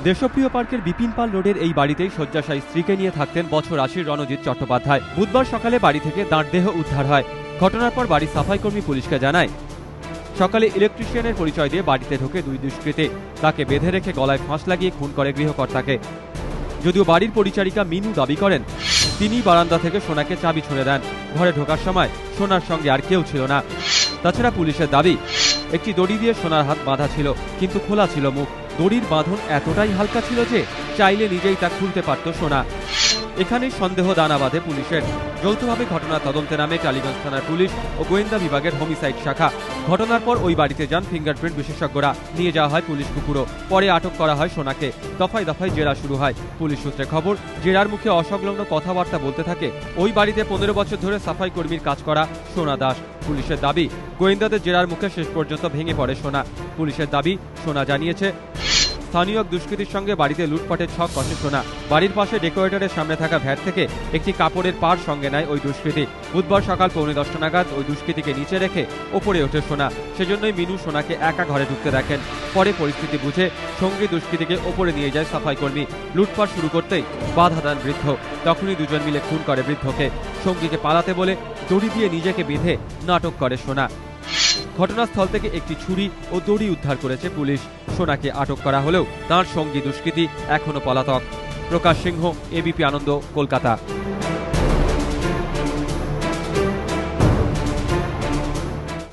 দেশপ্রিয় পার্কের বিপিন পাল রোডের এই বাড়িতেই শয্যাশায়ী স্ত্রীকে নিয়ে থাকতেন বছর ৮০ রণজিৎ চট্টোপাধ্যায়। বুধবার সকালে বাড়ি থেকে তাঁর দেহ উদ্ধার হয়। ঘটনার পর বাড়ির সাফাইকর্মী পুলিশকে জানায়। সকালে ইলেকট্রিশিয়ানের পরিচয় দিয়ে বাড়িতে ঢোকে দুই দুষ্কৃতী। তাকে বেঁধে রেখে গলায় ফাঁস লাগিয়ে খুন করে গৃহকর্তাকে। যদিও বাড়ির পরিচারিকা মিনু দাবি করেন তিনি বারান্দা থেকে সোনাকে চাবি ছুঁড়ে দেন। ঘরে ঢোকার সময় সোনার সঙ্গে আর কেউ ছিল না। তাছাড়া পুলিশের দাবি একটি দড়ি দিয়ে সোনার হাত বাঁধা ছিল, কিন্তু খোলা ছিল মুখ। দড়ির বাঁধন এতটাই হালকা ছিল যে চাইলে নিজেই তা খুলতে পারত সোনা। এখানেই সন্দেহ দানা বাঁধে পুলিশের। যৌথভাবে ঘটনার তদন্তে নামে টালিগঞ্জ থানার পুলিশ ও গোয়েন্দা বিভাগের হোমিসাইড শাখা। ঘটনার পর ওই বাড়িতে যান ফিঙ্গারপ্রিন্ট বিশেষজ্ঞরা। নিয়ে যাওয়া হয় পুলিশ কুকুরও। পরে আটক করা হয় সোনাকে। দফায় দফায় জেরা শুরু হয়। পুলিশ সূত্রে খবর, জেরার মুখে অসংলগ্ন কথাবার্তা বলতে থাকে ওই বাড়িতে ১৫ বছর ধরে সাফাই কর্মীর কাজ করা সোনা দাস। পুলিশের দাবি, গোয়েন্দাদের জেরার মুখে শেষ পর্যন্ত ভেঙে পড়ে সোনা। পুলিশের দাবি, সোনা জানিয়েছে স্থানীয় দুষ্কৃতীর সঙ্গে বাড়িতে লুটপাটের ছক কষে সোনা। বাড়ির পাশে ডেকোরেটরের সামনে থাকা ভ্যাট থেকে একটি কাপড়ের পাড় সঙ্গে নেয় ওই দুষ্কৃতী। বুধবার সকাল 9:45 নাগাদ ওই দুষ্কৃতীকে নিচে রেখে ওপরে ওঠে সোনা। সেজন্যই মিনু সোনাকে একা ঘরে ঢুকতে দেখেন। পরে পরিস্থিতি বুঝে সঙ্গী দুষ্কৃতীকে ওপরে নিয়ে যায় সাফাই কর্মী। লুটপাট শুরু করতেই বাধা দেন বৃদ্ধ। তখনই দুজন মিলে খুন করে বৃদ্ধকে। সঙ্গীকে পালাতে বলে দড়ি দিয়ে নিজেকে বেঁধে নাটক করে সোনা। ঘটনাস্থল থেকে একটি ছুরি ও দড়ি উদ্ধার করেছে পুলিশ। সোনাকে আটক করা হলেও তাঁর সঙ্গী দুষ্কৃতী এখনো পলাতক। প্রকাশ সিংহ, এবিপি আনন্দ, কলকাতা।